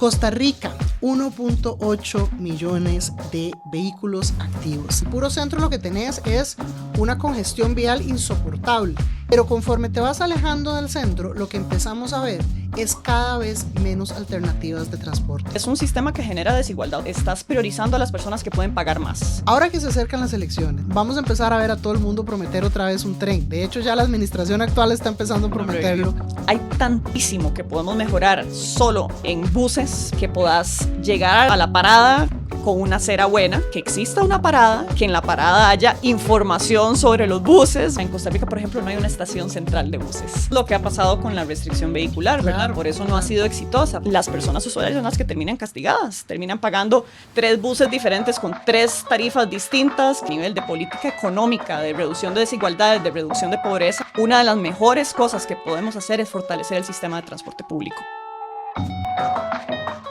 Costa Rica, 1.8 millones de vehículos activos. En puro centro lo que tenés es una congestión vial insoportable, pero conforme te vas alejando del centro, lo que empezamos a ver es cada vez menos alternativas de transporte. Es un sistema que genera desigualdad. Estás priorizando a las personas que pueden pagar más. Ahora que se acercan las elecciones, vamos a empezar a ver a todo el mundo prometer otra vez un tren. De hecho, ya la administración actual está empezando a prometerlo. Hay tantísimo que podemos mejorar solo en buses, que puedas llegar a la parada con una acera buena, que exista una parada, que en la parada haya información sobre los buses. En Costa Rica, por ejemplo, no hay una estación central de buses. Lo que ha pasado con la restricción vehicular, ¿verdad? Por eso no ha sido exitosa. Las personas usuarias son las que terminan castigadas, terminan pagando 3 buses diferentes con 3 tarifas distintas. A nivel de política económica, de reducción de desigualdades, de reducción de pobreza, una de las mejores cosas que podemos hacer es fortalecer el sistema de transporte público.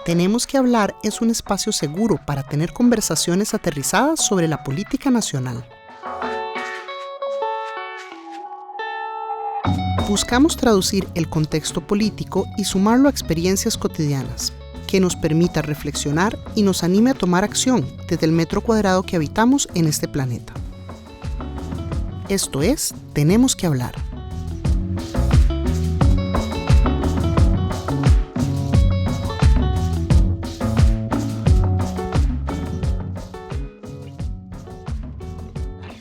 Tenemos que hablar es un espacio seguro para tener conversaciones aterrizadas sobre la política nacional. Buscamos traducir el contexto político y sumarlo a experiencias cotidianas, que nos permita reflexionar y nos anime a tomar acción desde el metro cuadrado que habitamos en este planeta. Esto es Tenemos que hablar.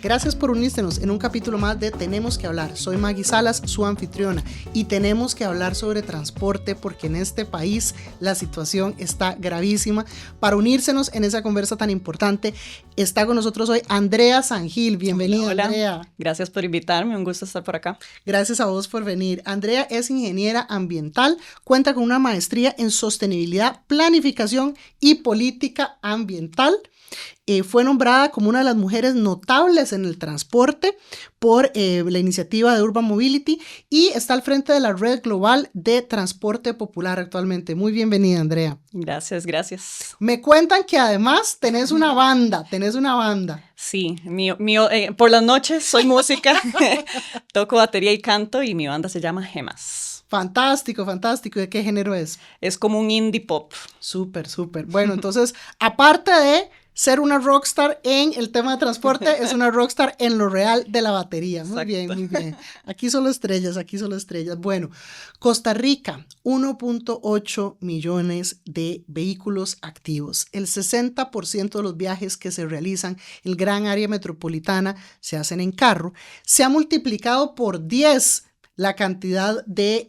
Gracias por unírsenos en un capítulo más de Tenemos que hablar. Soy Maggie Salas, su anfitriona, y tenemos que hablar sobre transporte porque en este país la situación está gravísima. Para unírsenos en esa conversa tan importante, está con nosotros hoy Andrea Sangil. Bienvenida, hola. Andrea. Gracias por invitarme, un gusto estar por acá. Gracias a vos por venir. Andrea es ingeniera ambiental, cuenta con una maestría en sostenibilidad, planificación y política ambiental. Fue nombrada como una de las mujeres notables en el transporte por la iniciativa de Urban Mobility y está al frente de la Red Global de Transporte Popular actualmente. Muy bienvenida, Andrea. Gracias, gracias. Me cuentan que además tenés una banda. Sí, por las noches soy música, toco batería y canto y mi banda se llama Gemas. Fantástico, fantástico. ¿De qué género es? Es como un indie pop. Súper, súper. Bueno, entonces, aparte de ser una rockstar en el tema de transporte, es una rockstar en lo real de la batería. Muy bien, muy bien. Aquí solo estrellas. Bueno, Costa Rica, 1.8 millones de vehículos activos. El 60% de los viajes que se realizan en el gran área metropolitana se hacen en carro. Se ha multiplicado por 10 la cantidad de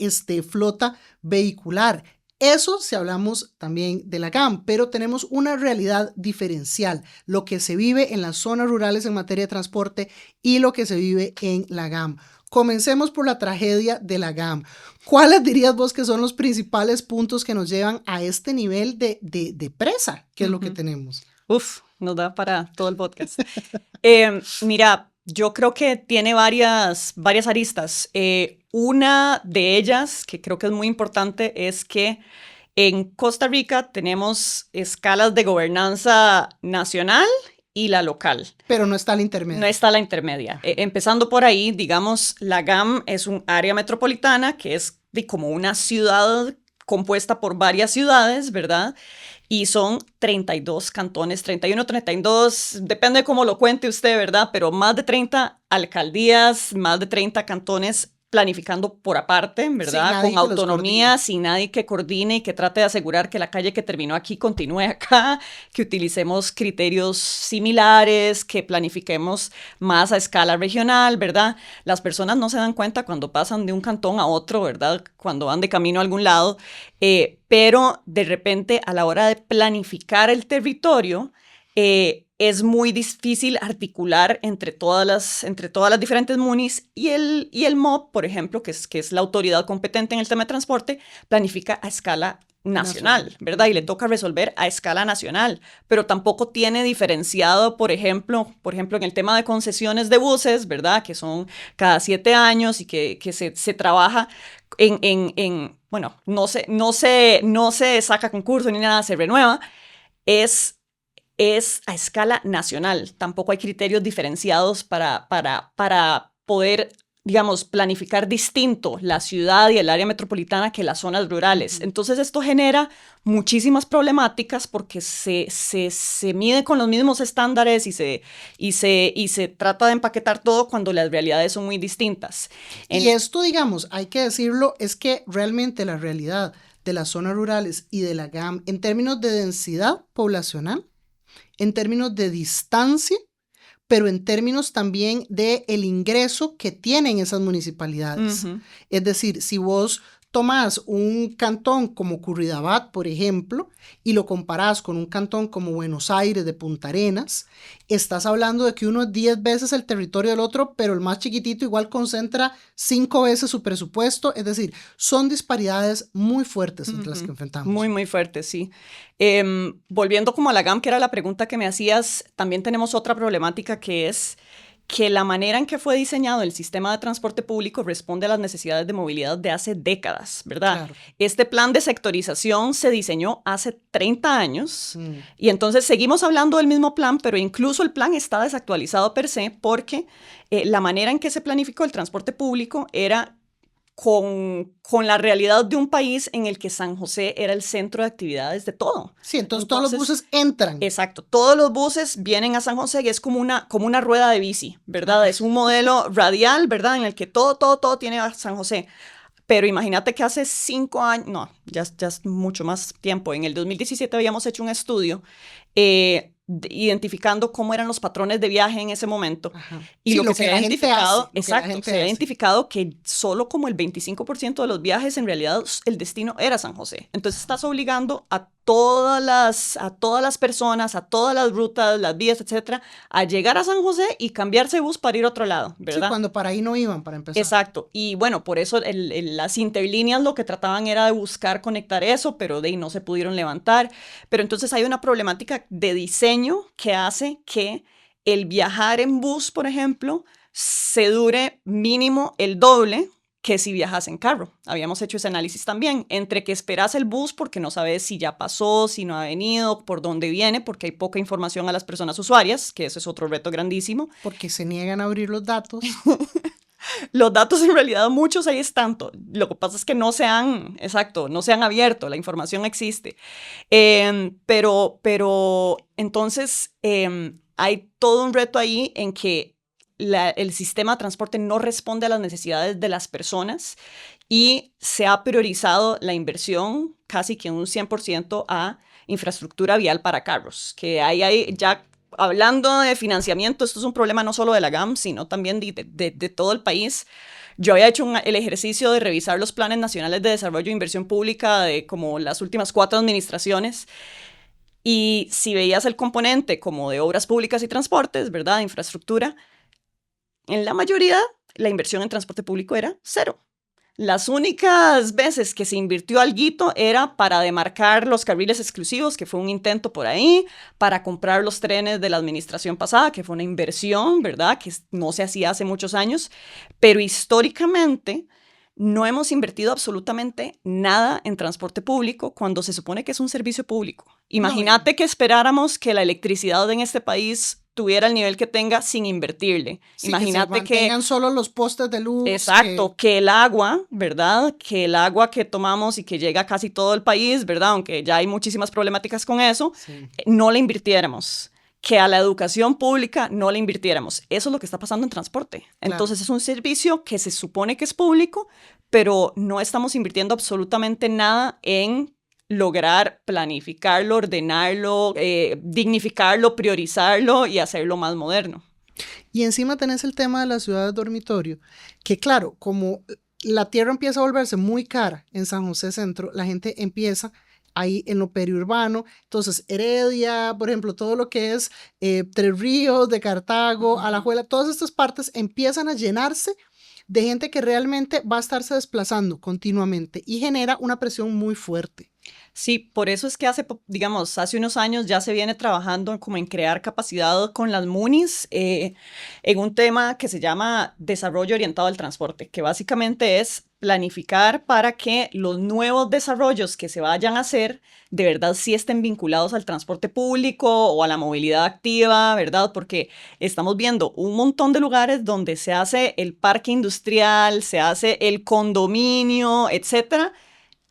flota vehicular. Eso si hablamos también de la GAM, pero tenemos una realidad diferencial, lo que se vive en las zonas rurales en materia de transporte y lo que se vive en la GAM. Comencemos por la tragedia de la GAM. ¿Cuáles dirías vos que son los principales puntos que nos llevan a este nivel de presa, que es lo que tenemos? Nos da para todo el podcast. Mira, yo creo que tiene varias aristas. Una de ellas, que creo que es muy importante, es que en Costa Rica tenemos escalas de gobernanza nacional y la local. Pero no está la intermedia. No está la intermedia. Empezando por ahí, digamos, la GAM es un área metropolitana que es como una ciudad compuesta por varias ciudades, ¿verdad? Y son 32 cantones, 31, 32, depende de cómo lo cuente usted, ¿verdad? Pero más de 30 alcaldías, más de 30 cantones planificando por aparte, ¿verdad? Con autonomía, sin nadie que coordine y que trate de asegurar que la calle que terminó aquí continúe acá, que utilicemos criterios similares, que planifiquemos más a escala regional, ¿verdad? Las personas no se dan cuenta cuando pasan de un cantón a otro, ¿verdad? Cuando van de camino a algún lado, pero de repente a la hora de planificar el territorio, es muy difícil articular entre todas las diferentes munis y el MOB, por ejemplo, que es la autoridad competente en el tema de transporte, planifica a escala nacional, ¿verdad? Y le toca resolver a escala nacional, pero tampoco tiene diferenciado, por ejemplo, en el tema de concesiones de buses, ¿verdad? Que son cada 7 años y que se trabaja bueno, no se saca concurso ni nada, se renueva, es a escala nacional. Tampoco hay criterios diferenciados para poder digamos, planificar distinto la ciudad y el área metropolitana que las zonas rurales. Entonces esto genera muchísimas problemáticas porque se mide con los mismos estándares y se trata de empaquetar todo cuando las realidades son muy distintas. Y esto, digamos, hay que decirlo, es que realmente la realidad de las zonas rurales y de la GAM en términos de densidad poblacional, en términos de distancia, pero en términos también de el ingreso que tienen esas municipalidades. Es decir, si vos tomás un cantón como Curridabat, por ejemplo, y lo comparás con un cantón como Buenos Aires de Punta Arenas, estás hablando de que uno es 10 veces el territorio del otro, pero el más chiquitito igual concentra 5 veces su presupuesto. Es decir, son disparidades muy fuertes entre las que enfrentamos. Muy, muy fuertes, sí. Volviendo como a la GAM, que era la pregunta que me hacías, también tenemos otra problemática que es que la manera en que fue diseñado el sistema de transporte público responde a las necesidades de movilidad de hace décadas, ¿verdad? Claro. Este plan de sectorización se diseñó hace 30 años y entonces seguimos hablando del mismo plan, pero incluso el plan está desactualizado per se porque la manera en que se planificó el transporte público era con la realidad de un país en el que San José era el centro de actividades de todo. Sí, entonces todos los buses entran. Exacto, todos los buses vienen a San José y es como una rueda de bici, ¿verdad? Es un modelo radial, ¿verdad? En el que todo tiene a San José. Pero imagínate que hace 5 años, no, ya es mucho más tiempo, en el 2017 habíamos hecho un estudio identificando cómo eran los patrones de viaje en ese momento. Y sí, lo que se había identificado, se había identificado que solo como el 25% de los viajes en realidad el destino era San José. Entonces estás obligando a todas las personas, a todas las rutas, las vías, etcétera, a llegar a San José y cambiarse de bus para ir a otro lado, ¿verdad? Sí, cuando para ahí no iban, para empezar. Exacto. Y bueno, por eso las interlíneas lo que trataban era de buscar conectar eso, pero de ahí no se pudieron levantar. Pero entonces hay una problemática de diseño que hace que el viajar en bus, por ejemplo, se dure mínimo el doble que si viajas en carro. Habíamos hecho ese análisis también, entre que esperas el bus porque no sabes si ya pasó, si no ha venido, por dónde viene, porque hay poca información a las personas usuarias, que ese es otro reto grandísimo. Porque se niegan a abrir los datos. Los datos en realidad muchos ahí están. Lo que pasa es que no se han abierto, la información existe. Pero entonces hay todo un reto ahí en que el sistema de transporte no responde a las necesidades de las personas y se ha priorizado la inversión casi que un 100% a infraestructura vial para carros, que hay ya. Hablando de financiamiento, esto es un problema no solo de la GAM, sino también de todo el país. Yo había hecho el ejercicio de revisar los planes nacionales de desarrollo e inversión pública de como las últimas 4 administraciones. Y si veías el componente como de obras públicas y transportes, ¿verdad? De infraestructura, en la mayoría la inversión en transporte público era 0. Las únicas veces que se invirtió alguito era para demarcar los carriles exclusivos, que fue un intento por ahí, para comprar los trenes de la administración pasada, que fue una inversión, ¿verdad? Que no se hacía hace muchos años, pero históricamente no hemos invertido absolutamente nada en transporte público cuando se supone que es un servicio público. Imagínate que esperáramos que la electricidad en este país tuviera el nivel que tenga sin invertirle. Sí, imagínate que tengan solo los postes de luz. Exacto, que el agua, ¿verdad? Que el agua que tomamos y que llega a casi todo el país, ¿verdad? Aunque ya hay muchísimas problemáticas con eso, no le invirtiéramos. Que a la educación pública no le invirtiéramos. Eso es lo que está pasando en transporte. Entonces es un servicio que se supone que es público, pero no estamos invirtiendo absolutamente nada en lograr planificarlo, ordenarlo, dignificarlo, priorizarlo y hacerlo más moderno. Y encima tenés el tema de las ciudades dormitorio, que claro, como la tierra empieza a volverse muy cara en San José Centro, la gente empieza ahí en lo periurbano. Entonces Heredia, por ejemplo, todo lo que es Tres Ríos, de Cartago, Alajuela, todas estas partes empiezan a llenarse de gente que realmente va a estarse desplazando continuamente y genera una presión muy fuerte. Sí, por eso es que digamos, hace unos años ya se viene trabajando como en crear capacidad con las MUNIs en un tema que se llama desarrollo orientado al transporte, que básicamente es planificar para que los nuevos desarrollos que se vayan a hacer de verdad sí estén vinculados al transporte público o a la movilidad activa, ¿verdad? Porque estamos viendo un montón de lugares donde se hace el parque industrial, se hace el condominio, etcétera,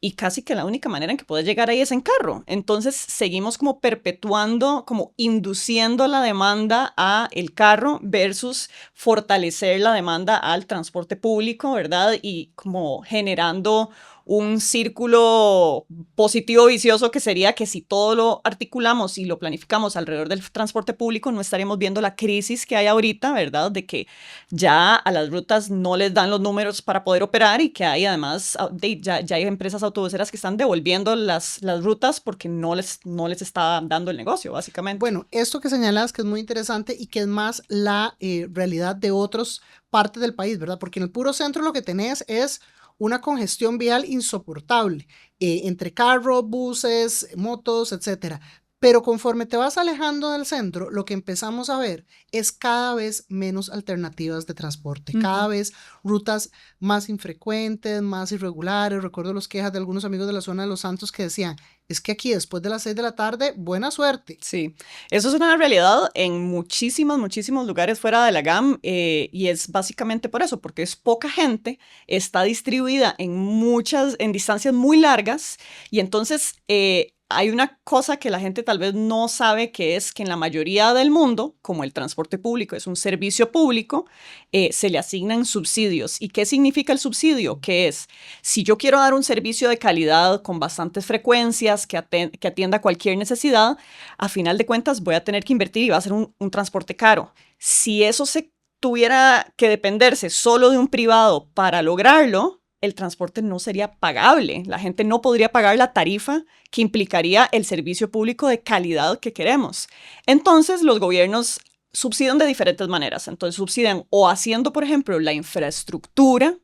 y casi que la única manera en que puedes llegar ahí es en carro. Entonces seguimos como perpetuando, como induciendo la demanda a el carro versus fortalecer la demanda al transporte público, ¿verdad? Y como generando un círculo positivo vicioso que sería que si todo lo articulamos y lo planificamos alrededor del transporte público, no estaríamos viendo la crisis que hay ahorita, ¿verdad? De que ya a las rutas no les dan los números para poder operar y que hay además, ya hay empresas autobuseras que están devolviendo las rutas porque no les está dando el negocio, básicamente. Bueno, esto que señalas que es muy interesante y que es más la realidad de otras partes del país, ¿verdad? Porque en el puro centro lo que tenés es una congestión vial insoportable entre carros, buses, motos, etcétera. Pero conforme te vas alejando del centro, lo que empezamos a ver es cada vez menos alternativas de transporte, cada vez rutas más infrecuentes, más irregulares. Recuerdo las quejas de algunos amigos de la zona de Los Santos que decían, es que aquí después de las 6 de la tarde, buena suerte. Sí, eso es una realidad en muchísimos lugares fuera de la GAM y es básicamente por eso, porque es poca gente, está distribuida en distancias muy largas y entonces hay una cosa que la gente tal vez no sabe, que es que en la mayoría del mundo, como el transporte público es un servicio público, se le asignan subsidios. ¿Y qué significa el subsidio? Que es, si yo quiero dar un servicio de calidad con bastantes frecuencias que atienda cualquier necesidad, a final de cuentas voy a tener que invertir y va a ser un transporte caro. Si eso se tuviera que dependerse solo de un privado para lograrlo, el transporte no sería pagable. La gente no podría pagar la tarifa que implicaría el servicio público de calidad que queremos. Entonces, los gobiernos subsidian de diferentes maneras. Entonces, subsidian o haciendo, por ejemplo, la infraestructura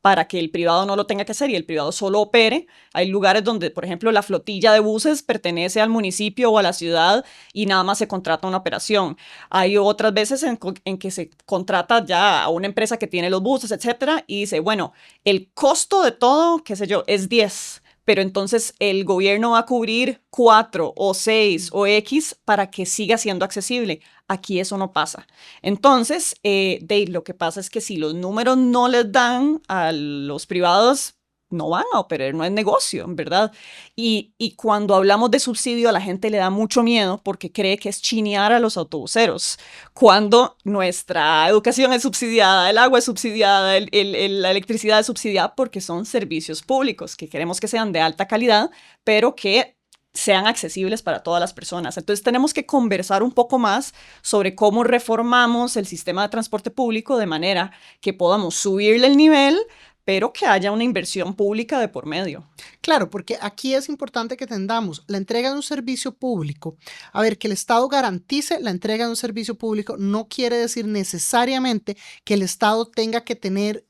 para que el privado no lo tenga que hacer y el privado solo opere. Hay lugares donde, por ejemplo, la flotilla de buses pertenece al municipio o a la ciudad y nada más se contrata una operación. Hay otras veces en que se contrata ya a una empresa que tiene los buses, etcétera, y dice, bueno, el costo de todo, qué sé yo, es 10, pero entonces el gobierno va a cubrir 4 o 6 o X para que siga siendo accesible. Aquí eso no pasa. Entonces, Dave, lo que pasa es que si los números no les dan a los privados, no van a operar, no es negocio, ¿verdad? Y cuando hablamos de subsidio, a la gente le da mucho miedo porque cree que es chinear a los autobuseros, cuando nuestra educación es subsidiada, el agua es subsidiada, la electricidad es subsidiada porque son servicios públicos que queremos que sean de alta calidad, pero que sean accesibles para todas las personas. Entonces tenemos que conversar un poco más sobre cómo reformamos el sistema de transporte público de manera que podamos subirle el nivel, pero que haya una inversión pública de por medio. Claro, porque aquí es importante que entendamos la entrega de un servicio público. A ver, que el Estado garantice la entrega de un servicio público no quiere decir necesariamente que el Estado tenga que tener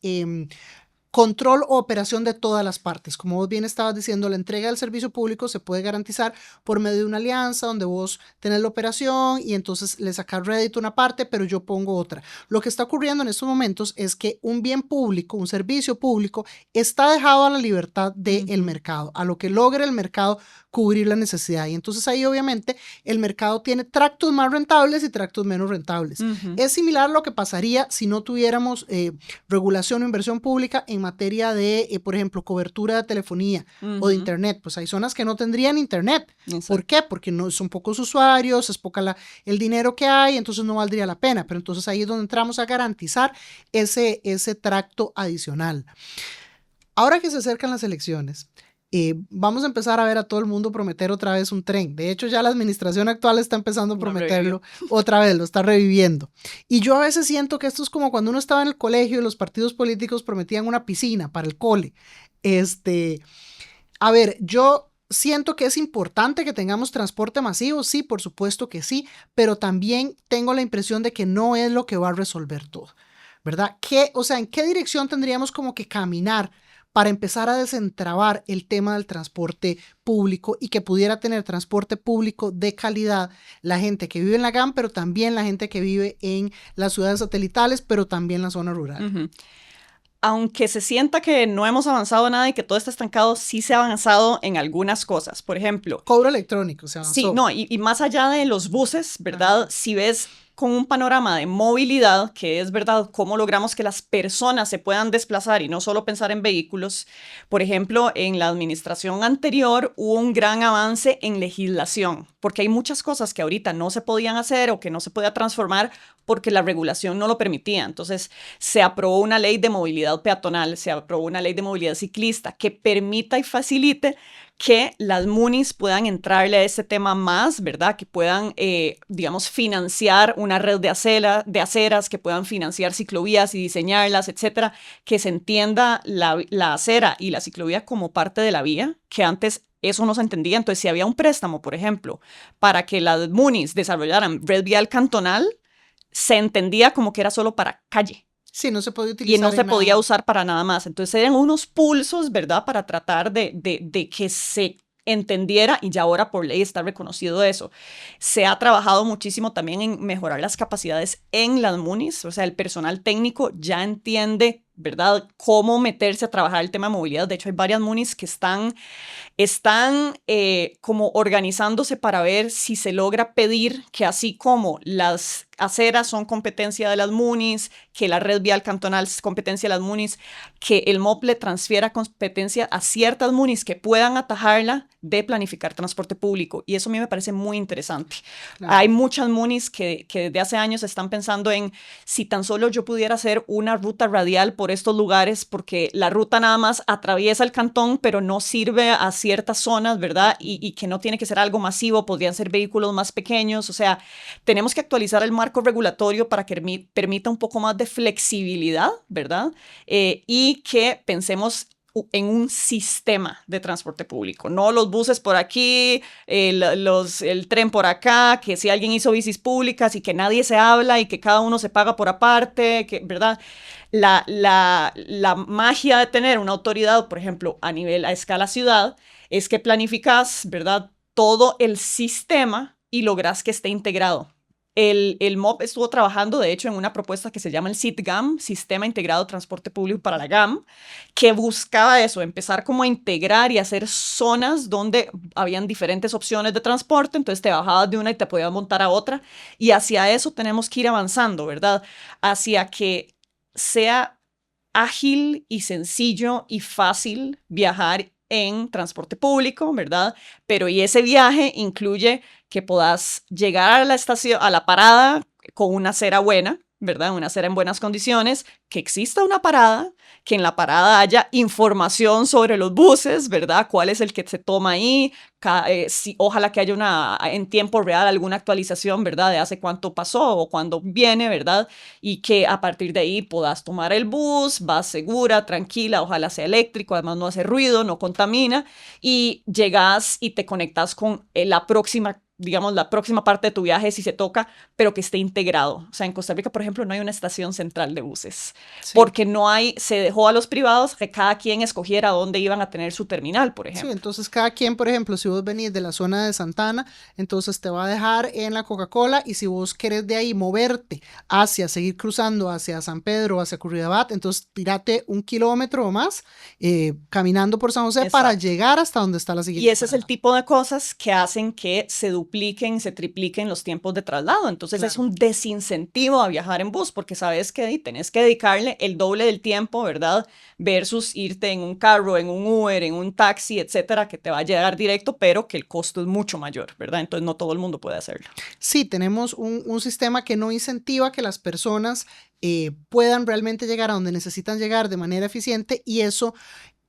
control o operación de todas las partes. Como vos bien estabas diciendo, la entrega del servicio público se puede garantizar por medio de una alianza donde vos tenés la operación y entonces le sacas rédito una parte, pero yo pongo otra. Lo que está ocurriendo en estos momentos es que un bien público, un servicio público, está dejado a la libertad del mercado, a lo que logre el mercado cubrir la necesidad. Y entonces ahí obviamente el mercado tiene tractos más rentables y tractos menos rentables. Es similar a lo que pasaría si no tuviéramos regulación o inversión pública en materia de, por ejemplo, cobertura de telefonía o de internet. Pues hay zonas que no tendrían internet. Exacto. ¿Por qué? Porque no, son pocos usuarios, es poca el dinero que hay, entonces no valdría la pena. Pero entonces ahí es donde entramos a garantizar ese tracto adicional. Ahora que se acercan las elecciones, vamos a empezar a ver a todo el mundo prometer otra vez un tren. De hecho, ya la administración actual está empezando a prometerlo otra vez, lo está reviviendo. Y yo a veces siento que esto es como cuando uno estaba en el colegio y los partidos políticos prometían una piscina para el cole. A ver, yo siento que es importante que tengamos transporte masivo, sí, por supuesto que sí, pero también tengo la impresión de que no es lo que va a resolver todo, ¿verdad? O sea, ¿en qué dirección tendríamos como que caminar para empezar a desentrabar el tema del transporte público y que pudiera tener transporte público de calidad la gente que vive en la GAM, pero también la gente que vive en las ciudades satelitales, pero también la zona rural. Uh-huh. Aunque se sienta que no hemos avanzado nada y que todo está estancado, sí se ha avanzado en algunas cosas. Por ejemplo, cobro electrónico se avanzó. Sí, no, y más allá de los buses, ¿verdad? Si ves con un panorama de movilidad, que es verdad, cómo logramos que las personas se puedan desplazar y no solo pensar en vehículos. Por ejemplo, en la administración anterior hubo un gran avance en legislación, porque hay muchas cosas que ahorita no se podían hacer o que no se podía transformar porque la regulación no lo permitía. Entonces, se aprobó una ley de movilidad peatonal, se aprobó una ley de movilidad ciclista que permita y facilite que las MUNIs puedan entrarle a este tema más, ¿verdad? Que puedan, digamos, financiar una red de aceras, que puedan financiar ciclovías y diseñarlas, etcétera, que se entienda la acera y la ciclovía como parte de la vía, que antes eso no se entendía. Entonces, si había un préstamo, por ejemplo, para que las MUNIs desarrollaran red vial cantonal, se entendía como que era solo para calle. Sí, no se podía utilizar. Y no se podía usar para nada más. Entonces eran unos pulsos, ¿verdad? Para tratar de que se entendiera, y ya ahora por ley está reconocido eso. Se ha trabajado muchísimo también en mejorar las capacidades en las MUNIs, o sea, el personal técnico ya entiende, ¿verdad?, cómo meterse a trabajar el tema de movilidad. De hecho, hay varias MUNIs que están como organizándose para ver si se logra pedir que, así como las aceras son competencia de las MUNIs, que la red vial cantonal es competencia de las MUNIs, que el MOP le transfiera competencia a ciertas MUNIs que puedan atajarla de planificar transporte público. Y eso a mí me parece muy interesante. Claro. Hay muchas MUNIs que desde hace años están pensando en si tan solo yo pudiera hacer una ruta radial por estos lugares, porque la ruta nada más atraviesa el cantón, pero no sirve a ciertas zonas, ¿verdad? Y que no tiene que ser algo masivo, podrían ser vehículos más pequeños. O sea, tenemos que actualizar el marco regulatorio para que permita un poco más de flexibilidad, ¿verdad? Y que pensemos en un sistema de transporte público, no los buses por aquí, el tren por acá, que si alguien hizo bicis públicas y que nadie se habla y que cada uno se paga por aparte, que, ¿verdad? La magia de tener una autoridad, por ejemplo, a escala ciudad, es que planificas, ¿verdad?, todo el sistema y logras que esté integrado. El MOP estuvo trabajando, de hecho, en una propuesta que se llama el SITGAM, Sistema Integrado de Transporte Público para la GAM, que buscaba eso, empezar como a integrar y hacer zonas donde habían diferentes opciones de transporte, entonces te bajabas de una y te podías montar a otra, y hacia eso tenemos que ir avanzando, ¿verdad? Hacia que sea ágil y sencillo y fácil viajar en transporte público, ¿verdad? Pero y ese viaje incluye que puedas llegar a la estación, a la parada con una acera buena, ¿verdad? Una acera en buenas condiciones, que exista una parada, que en la parada haya información sobre los buses, ¿verdad? ¿Cuál es el que se toma ahí? Ojalá que haya en tiempo real alguna actualización, ¿verdad? De hace cuánto pasó o cuándo viene, ¿verdad? Y que a partir de ahí puedas tomar el bus, vas segura, tranquila, ojalá sea eléctrico, además no hace ruido, no contamina, y llegas y te conectas con la próxima parte de tu viaje si se toca, pero que esté integrado. O sea, en Costa Rica, por ejemplo, no hay una estación central de buses, sí, porque se dejó a los privados que cada quien escogiera dónde iban a tener su terminal, por ejemplo. Sí, entonces cada quien, por ejemplo, si vos venís de la zona de Santana, entonces te va a dejar en la Coca-Cola, y si vos querés de ahí moverte seguir cruzando hacia San Pedro, hacia Curridabat, entonces tírate 1 kilómetro o más caminando por San José. Exacto. Para llegar hasta donde está la siguiente. Y ese es el tipo de cosas que hacen que se dupliquen, se tripliquen los tiempos de traslado. Entonces, claro, es un desincentivo a viajar en bus, porque sabes que tenés que dedicarle el doble del tiempo, ¿verdad? Versus irte en un carro, en un Uber, en un taxi, etcétera, que te va a llegar directo, pero que el costo es mucho mayor, ¿verdad? Entonces, no todo el mundo puede hacerlo. Sí, tenemos un sistema que no incentiva que las personas puedan realmente llegar a donde necesitan llegar de manera eficiente, y eso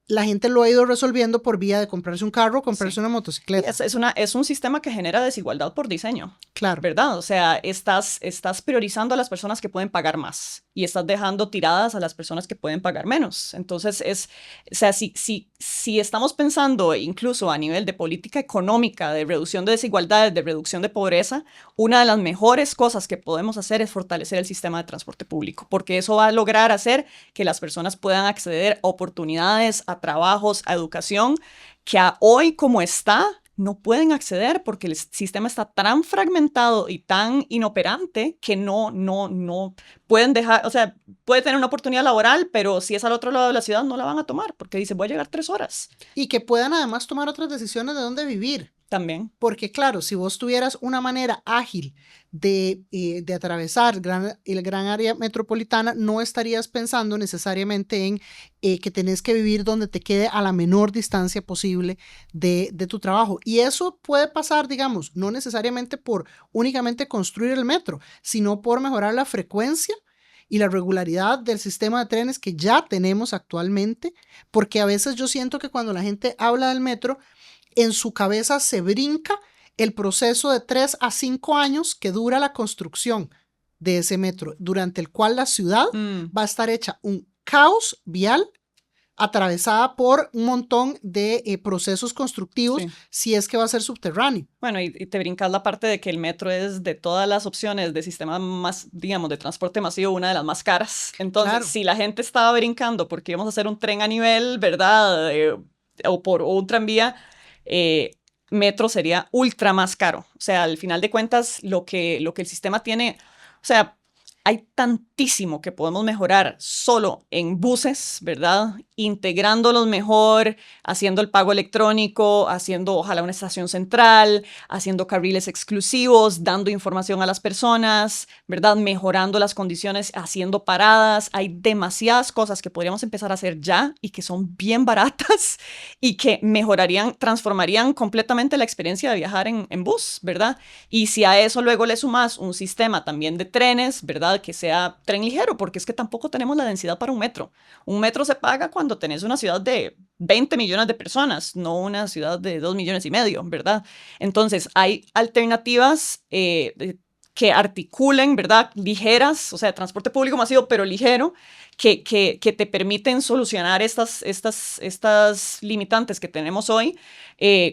la gente lo ha ido resolviendo por vía de comprarse un carro, comprarse, sí, una motocicleta. Es un sistema que genera desigualdad por diseño. Claro. ¿Verdad? O sea, estás priorizando a las personas que pueden pagar más y estás dejando tiradas a las personas que pueden pagar menos. Entonces, o sea, si estamos pensando incluso a nivel de política económica, de reducción de desigualdades, de reducción de pobreza, una de las mejores cosas que podemos hacer es fortalecer el sistema de transporte público, porque eso va a lograr hacer que las personas puedan acceder a oportunidades, a a trabajos, a educación, que hoy como está, no pueden acceder porque el sistema está tan fragmentado y tan inoperante que no pueden dejar, o sea, puede tener una oportunidad laboral, pero si es al otro lado de la ciudad no la van a tomar porque dice, voy a llegar 3 horas. Y que puedan además tomar otras decisiones de dónde vivir. También. Porque claro, si vos tuvieras una manera ágil de atravesar el gran área metropolitana, no estarías pensando necesariamente en que tenés que vivir donde te quede a la menor distancia posible de tu trabajo. Y eso puede pasar, digamos, no necesariamente por únicamente construir el metro, sino por mejorar la frecuencia y la regularidad del sistema de trenes que ya tenemos actualmente, porque a veces yo siento que cuando la gente habla del metro, en su cabeza se brinca el proceso de 3 a 5 años que dura la construcción de ese metro, durante el cual la ciudad va a estar hecha un caos vial, atravesada por un montón de procesos constructivos, sí, si es que va a ser subterráneo. Bueno, y te brincas la parte de que el metro es de todas las opciones de sistema más, digamos, de transporte masivo, una de las más caras. Entonces, claro, si la gente estaba brincando porque íbamos a hacer un tren a nivel, ¿verdad? O un tranvía, metro sería ultra más caro. O sea, al final de cuentas, lo que el sistema tiene, o sea, hay tantísimo que podemos mejorar solo en buses, ¿verdad? Integrándolos mejor, haciendo el pago electrónico, haciendo ojalá una estación central, haciendo carriles exclusivos, dando información a las personas, ¿verdad? Mejorando las condiciones, haciendo paradas. Hay demasiadas cosas que podríamos empezar a hacer ya y que son bien baratas y que mejorarían, transformarían completamente la experiencia de viajar en bus, ¿verdad? Y si a eso luego le sumas un sistema también de trenes, ¿verdad? Que sea tren ligero, porque es que tampoco tenemos la densidad para un metro. Un metro se paga cuando tenés una ciudad de 20 millones de personas, no una ciudad de 2,5 millones, ¿verdad? Entonces, hay alternativas que articulen, ¿verdad? Ligeras, o sea, transporte público masivo, pero ligero, que te permiten solucionar estas limitantes que tenemos hoy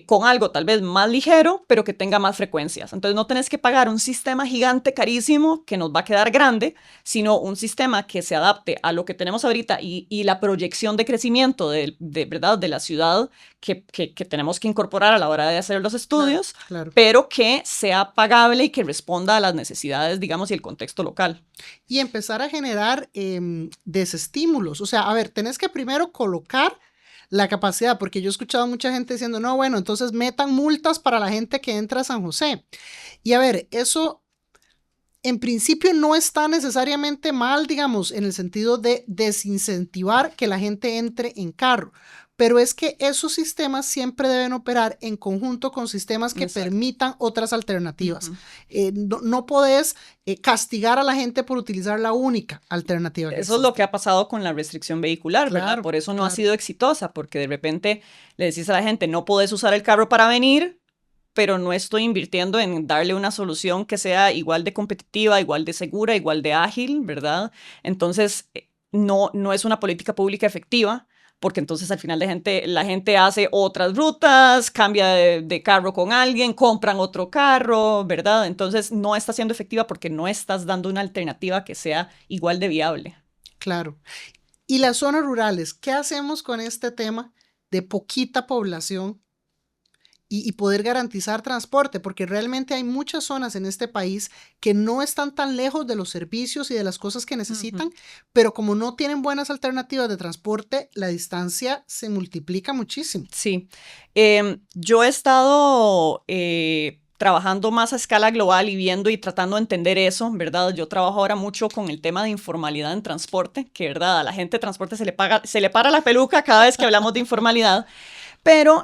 con algo tal vez más ligero, pero que tenga más frecuencias. Entonces no tenés que pagar un sistema gigante carísimo que nos va a quedar grande, sino un sistema que se adapte a lo que tenemos ahorita y la proyección de crecimiento ¿verdad? De la ciudad que tenemos que incorporar a la hora de hacer los estudios, claro, claro, pero que sea pagable y que responda a las necesidades, digamos, y el contexto local. Y empezar a generar desestímulos. O sea, a ver, tenés que primero colocar la capacidad, porque yo he escuchado a mucha gente diciendo, no, bueno, entonces metan multas para la gente que entra a San José. Y a ver, eso en principio no está necesariamente mal, digamos, en el sentido de desincentivar que la gente entre en carro. Pero es que esos sistemas siempre deben operar en conjunto con sistemas que permitan otras alternativas. No podés castigar a la gente por utilizar la única alternativa. Eso es lo que ha pasado con la restricción vehicular, claro, ¿verdad? Por eso no ha sido exitosa, porque de repente le decís a la gente, no podés usar el carro para venir, pero no estoy invirtiendo en darle una solución que sea igual de competitiva, igual de segura, igual de ágil, ¿verdad? Entonces, no es una política pública efectiva, porque entonces al final la gente hace otras rutas, cambia de carro con alguien, compran otro carro, ¿verdad? Entonces no está siendo efectiva porque no estás dando una alternativa que sea igual de viable. Claro. ¿Y las zonas rurales? ¿Qué hacemos con este tema de poquita población y poder garantizar transporte? Porque realmente hay muchas zonas en este país que no están tan lejos de los servicios y de las cosas que necesitan, pero como no tienen buenas alternativas de transporte, la distancia se multiplica muchísimo. Sí, yo he estado trabajando más a escala global y viendo y tratando de entender eso, ¿verdad? Yo trabajo ahora mucho con el tema de informalidad en transporte, que, ¿verdad? A la gente de transporte se le para la peluca cada vez que hablamos de informalidad. Pero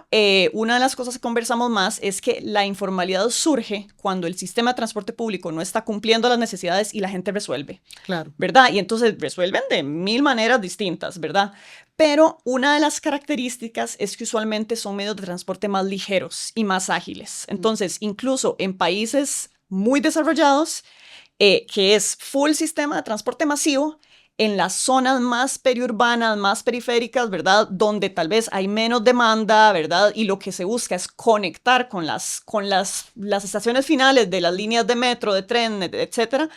una de las cosas que conversamos más es que la informalidad surge cuando el sistema de transporte público no está cumpliendo las necesidades y la gente resuelve. Claro. ¿Verdad? Y entonces resuelven de 1000 maneras distintas, ¿verdad? Pero una de las características es que usualmente son medios de transporte más ligeros y más ágiles. Entonces, incluso en países muy desarrollados, que es full sistema de transporte masivo, en las zonas más periurbanas, más periféricas, ¿verdad? Donde tal vez hay menos demanda, ¿verdad? Y lo que se busca es conectar con las estaciones finales de las líneas de metro, de tren, etcétera.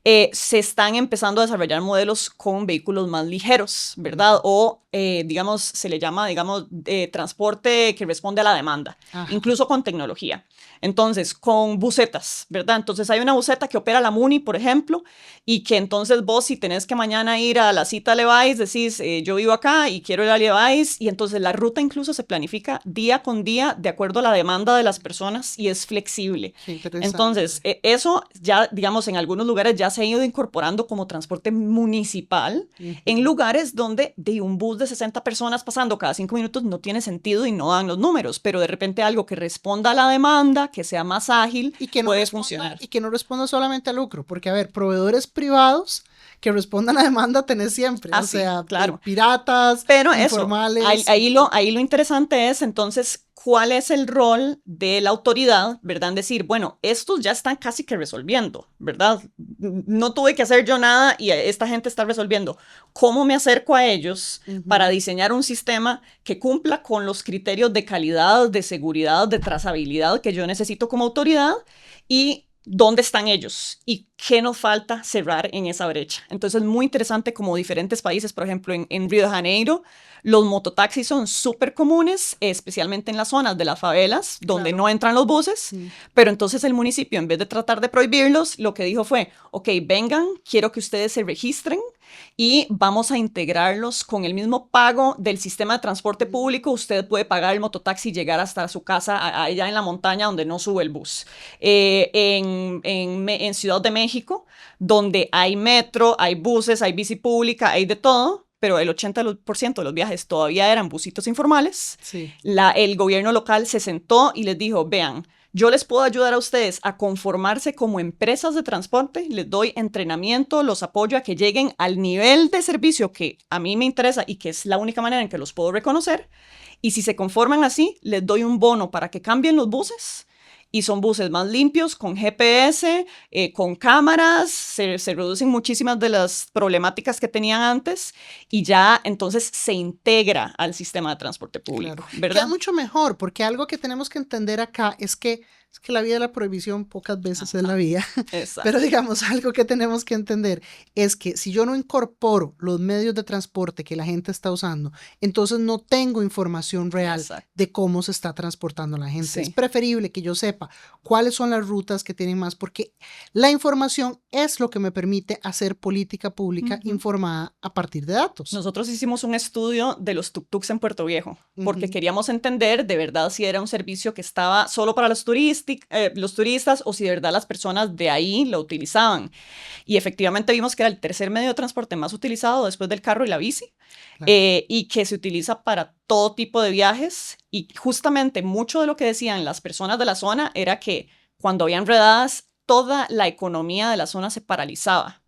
Se están empezando a desarrollar modelos con vehículos más ligeros, ¿verdad? O digamos, se le llama, digamos, transporte que responde a la demanda, incluso con tecnología. Entonces, con busetas, ¿verdad? Entonces, hay una buseta que opera la MUNI, por ejemplo, y que entonces vos, si tenés que mañana ir a la cita a Levi's, decís, yo vivo acá y quiero ir a Levi's, y entonces la ruta incluso se planifica día con día de acuerdo a la demanda de las personas y es flexible. Entonces, eso ya, digamos, en algunos lugares ya se ha ido incorporando como transporte municipal, en lugares donde de un bus de 60 personas pasando cada 5 minutos no tiene sentido y no dan los números, pero de repente algo que responda a la demanda, que sea más ágil, y que no puede funcionar. Y que no responda solamente a lucro, porque a ver, proveedores privados que respondan a demanda tenés siempre, o sea, claro. Piratas, pero informales. Eso, ahí lo interesante es entonces cuál es el rol de la autoridad, ¿verdad? En decir, bueno, estos ya están casi que resolviendo, ¿verdad? No tuve que hacer yo nada y esta gente está resolviendo. ¿Cómo me acerco a ellos para diseñar un sistema que cumpla con los criterios de calidad, de seguridad, de trazabilidad que yo necesito como autoridad? Y ¿dónde están ellos? ¿Y qué nos falta cerrar en esa brecha? Entonces, muy interesante como diferentes países, por ejemplo, en Río de Janeiro, los mototaxis son súper comunes, especialmente en las zonas de las favelas, donde no entran los buses, pero entonces el municipio, en vez de tratar de prohibirlos, lo que dijo fue, ok, vengan, quiero que ustedes se registren y vamos a integrarlos con el mismo pago del sistema de transporte público. Usted puede pagar el mototaxi y llegar hasta su casa allá en la montaña donde no sube el bus. En Ciudad de México, donde hay metro, hay buses, hay bici pública, hay de todo, pero el 80% de los viajes todavía eran busitos informales. El gobierno local se sentó y les dijo, vean, yo les puedo ayudar a ustedes a conformarse como empresas de transporte, les doy entrenamiento, los apoyo a que lleguen al nivel de servicio que a mí me interesa y que es la única manera en que los puedo reconocer. Y si se conforman así, les doy un bono para que cambien los buses. Y son buses más limpios, con GPS, con cámaras, se reducen muchísimas de las problemáticas que tenían antes y ya entonces se integra al sistema de transporte público, ¿verdad? Que es mucho mejor, porque algo que tenemos que entender acá es que la vida de la prohibición pocas veces es la vida. Pero digamos, algo que tenemos que entender es que si yo no incorporo los medios de transporte que la gente está usando, entonces no tengo información real de cómo se está transportando la gente. Es preferible que yo sepa cuáles son las rutas que tienen más, porque la información es lo que me permite hacer política pública informada a partir de datos. Nosotros hicimos un estudio de los tuk-tuks en Puerto Viejo, porque queríamos entender de verdad si era un servicio que estaba solo para los turistas o si de verdad las personas de ahí lo utilizaban. Y efectivamente vimos que era el tercer medio de transporte más utilizado después del carro y la bici, y que se utiliza para todo tipo de viajes. Y justamente mucho de lo que decían las personas de la zona era que cuando habían redadas, toda la economía de la zona se paralizaba.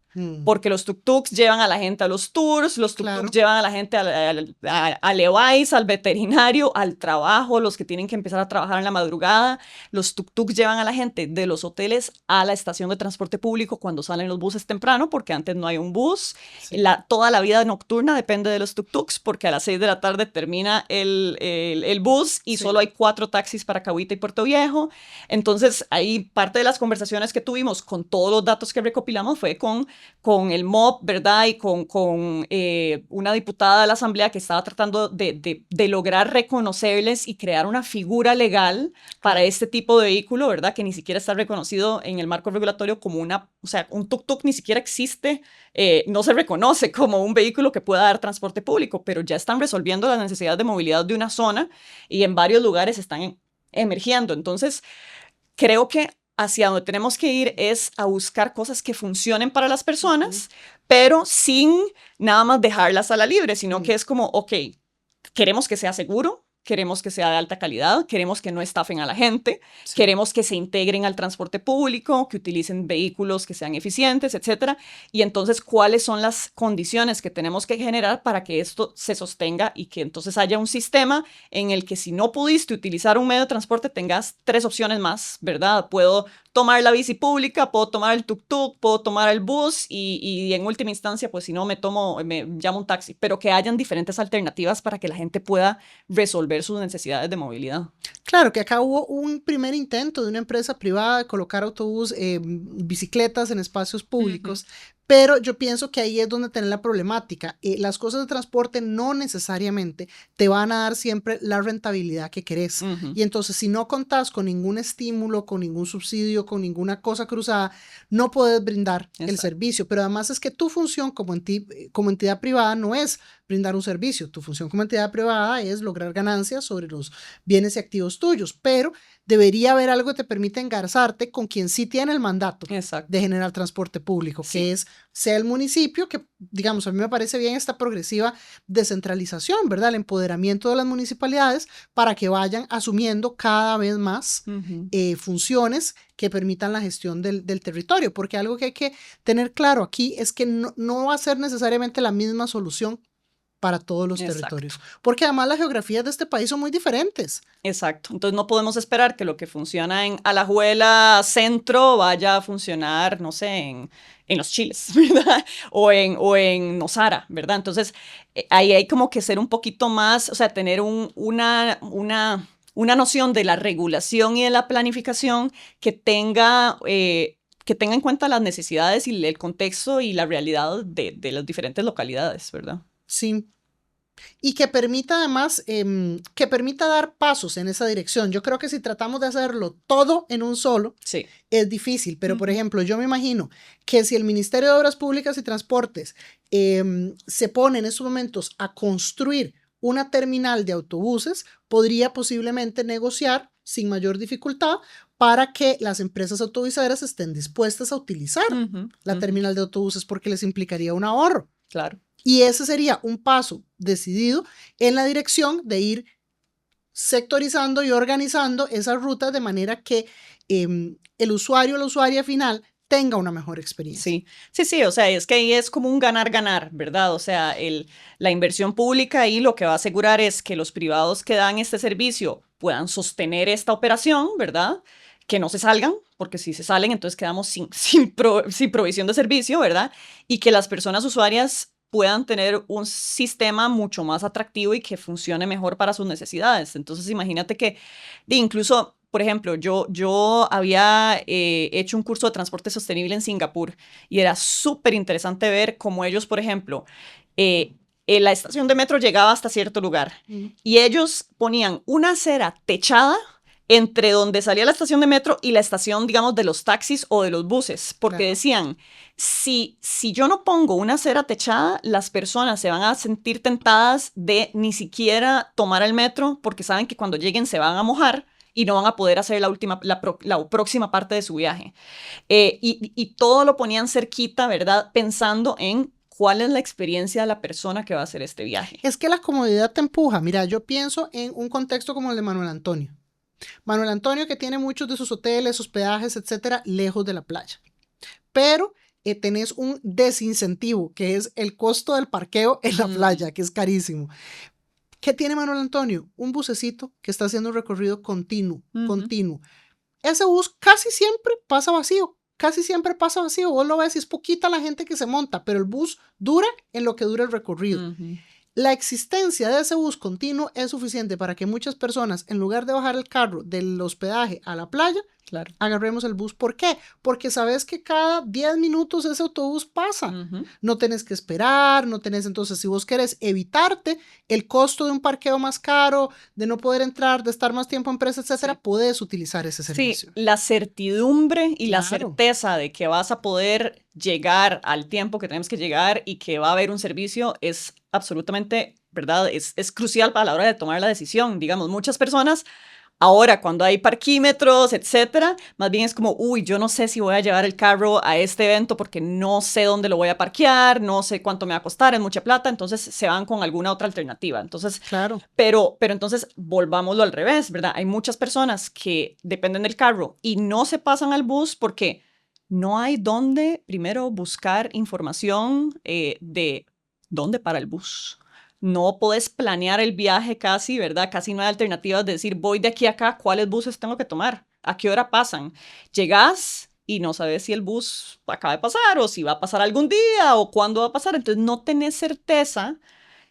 Porque los tuk-tuks llevan a la gente a los tours, los tuk-tuks llevan a la gente a Levi's, al veterinario, al trabajo, los que tienen que empezar a trabajar en la madrugada. Los tuk-tuks llevan a la gente de los hoteles a la estación de transporte público cuando salen los buses temprano, porque antes no hay un bus. Toda la vida nocturna depende de los tuk-tuks, porque a las 6 de la tarde termina el bus y solo hay 4 taxis para Cahuita y Puerto Viejo. Entonces, ahí parte de las conversaciones que tuvimos con todos los datos que recopilamos fue con el MOP, ¿verdad? Y con una diputada de la Asamblea que estaba tratando de lograr reconocerles y crear una figura legal para este tipo de vehículo, ¿verdad? Que ni siquiera está reconocido en el marco regulatorio como o sea, un tuk-tuk ni siquiera existe, no se reconoce como un vehículo que pueda dar transporte público, pero ya están resolviendo las necesidades de movilidad de una zona y en varios lugares están emergiendo. Entonces, creo que hacia donde tenemos que ir es a buscar cosas que funcionen para las personas, pero sin nada más dejarlas a la libre, sino que es como, ok, queremos que sea seguro, queremos que sea de alta calidad, queremos que no estafen a la gente, queremos que se integren al transporte público, que utilicen vehículos que sean eficientes, etcétera. Y entonces, ¿cuáles son las condiciones que tenemos que generar para que esto se sostenga y que entonces haya un sistema en el que si no pudiste utilizar un medio de transporte, tengas 3 opciones más, ¿verdad? Puedo tomar la bici pública, puedo tomar el tuk-tuk, puedo tomar el bus y en última instancia, pues si no, me llamo un taxi, pero que hayan diferentes alternativas para que la gente pueda resolver sus necesidades de movilidad. Claro, que acá hubo un primer intento de una empresa privada de colocar bicicletas en espacios públicos, Pero yo pienso que ahí es donde tiene la problemática. Las cosas de transporte no necesariamente te van a dar siempre la rentabilidad que querés. Y entonces, si no contás con ningún estímulo, con ningún subsidio, con ninguna cosa cruzada, no puedes brindar el servicio. Pero además es que tu función como entidad privada no es brindar un servicio. Tu función como entidad privada es lograr ganancias sobre los bienes y activos tuyos. Pero debería haber algo que te permita engarzarte con quien sí tiene el mandato de generar transporte público, que sea el municipio, que digamos, a mí me parece bien esta progresiva descentralización, ¿verdad? El empoderamiento de las municipalidades para que vayan asumiendo cada vez más funciones que permitan la gestión del territorio, porque algo que hay que tener claro aquí es que no va a ser necesariamente la misma solución para todos los territorios, porque además las geografías de este país son muy diferentes. Exacto, entonces no podemos esperar que lo que funciona en Alajuela Centro vaya a funcionar, no sé, en Los Chiles, ¿verdad? O en Nosara, ¿verdad? Entonces ahí hay como que ser un poquito más, o sea, tener una noción de la regulación y de la planificación que tenga en cuenta las necesidades y el contexto y la realidad de las diferentes localidades, ¿verdad? Sí, y que permita además, que permita dar pasos en esa dirección. Yo creo que si tratamos de hacerlo todo en un solo, es difícil, pero por ejemplo, yo me imagino que si el Ministerio de Obras Públicas y Transportes se pone en estos momentos a construir una terminal de autobuses, podría posiblemente negociar sin mayor dificultad para que las empresas autobuseras estén dispuestas a utilizar la terminal de autobuses porque les implicaría un ahorro. Claro. Y ese sería un paso decidido en la dirección de ir sectorizando y organizando esas rutas de manera que el usuario o la usuaria final tenga una mejor experiencia. Sí, o sea, es que ahí es como un ganar-ganar, ¿verdad? O sea, la inversión pública ahí lo que va a asegurar es que los privados que dan este servicio puedan sostener esta operación, ¿verdad? Que no se salgan, porque si se salen, entonces quedamos sin provisión de servicio, ¿verdad? Y que las personas usuarias puedan tener un sistema mucho más atractivo y que funcione mejor para sus necesidades. Entonces, imagínate que incluso, por ejemplo, yo había hecho un curso de transporte sostenible en Singapur y era súper interesante ver cómo ellos, por ejemplo, la estación de metro llegaba hasta cierto lugar y ellos ponían una acera techada entre donde salía la estación de metro y la estación, digamos, de los taxis o de los buses, porque decían, si yo no pongo una acera techada, las personas se van a sentir tentadas de ni siquiera tomar el metro, porque saben que cuando lleguen se van a mojar y no van a poder hacer la próxima parte de su viaje. Y todo lo ponían cerquita, ¿verdad? Pensando en cuál es la experiencia de la persona que va a hacer este viaje. Es que la comodidad te empuja. Mira, yo pienso en un contexto como el de Manuel Antonio. Manuel Antonio, que tiene muchos de sus hoteles, hospedajes, etcétera, lejos de la playa. Pero tenés un desincentivo, que es el costo del parqueo en la playa, que es carísimo. ¿Qué tiene Manuel Antonio? Un bucecito que está haciendo un recorrido continuo. Ese bus casi siempre pasa vacío. Vos lo ves y es poquita la gente que se monta, pero el bus dura en lo que dura el recorrido. La existencia de ese bus continuo es suficiente para que muchas personas, en lugar de bajar el carro del hospedaje a la playa, agarremos el bus. ¿Por qué? Porque sabes que cada 10 minutos ese autobús pasa. No tenés que esperar, entonces si vos querés evitarte el costo de un parqueo más caro, de no poder entrar, de estar más tiempo en presa, etcétera, puedes utilizar ese servicio. Sí, la certidumbre y la certeza de que vas a poder llegar al tiempo que tenemos que llegar y que va a haber un servicio es absolutamente, ¿verdad? Es crucial para la hora de tomar la decisión. Digamos, muchas personas ahora, cuando hay parquímetros, etcétera, más bien es como, yo no sé si voy a llevar el carro a este evento porque no sé dónde lo voy a parquear, no sé cuánto me va a costar, es mucha plata, entonces se van con alguna otra alternativa. Entonces, pero entonces volvámoslo al revés, ¿verdad? Hay muchas personas que dependen del carro y no se pasan al bus porque no hay dónde, primero, buscar información de dónde para el bus. No podés planear el viaje casi, ¿verdad? Casi no hay alternativas de decir, voy de aquí a acá, ¿cuáles buses tengo que tomar? ¿A qué hora pasan? Llegás y no sabes si el bus acaba de pasar o si va a pasar algún día o cuándo va a pasar. Entonces no tenés certeza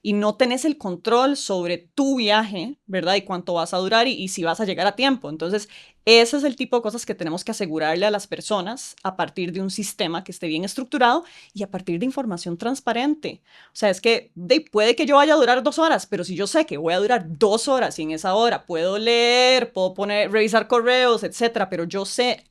y no tenés el control sobre tu viaje, ¿verdad? Y cuánto vas a durar y si vas a llegar a tiempo. Entonces, ese es el tipo de cosas que tenemos que asegurarle a las personas a partir de un sistema que esté bien estructurado y a partir de información transparente. O sea, es que puede que yo vaya a durar 2 horas, pero si yo sé que voy a durar 2 horas y en esa hora puedo leer, puedo revisar correos, etcétera, pero yo sé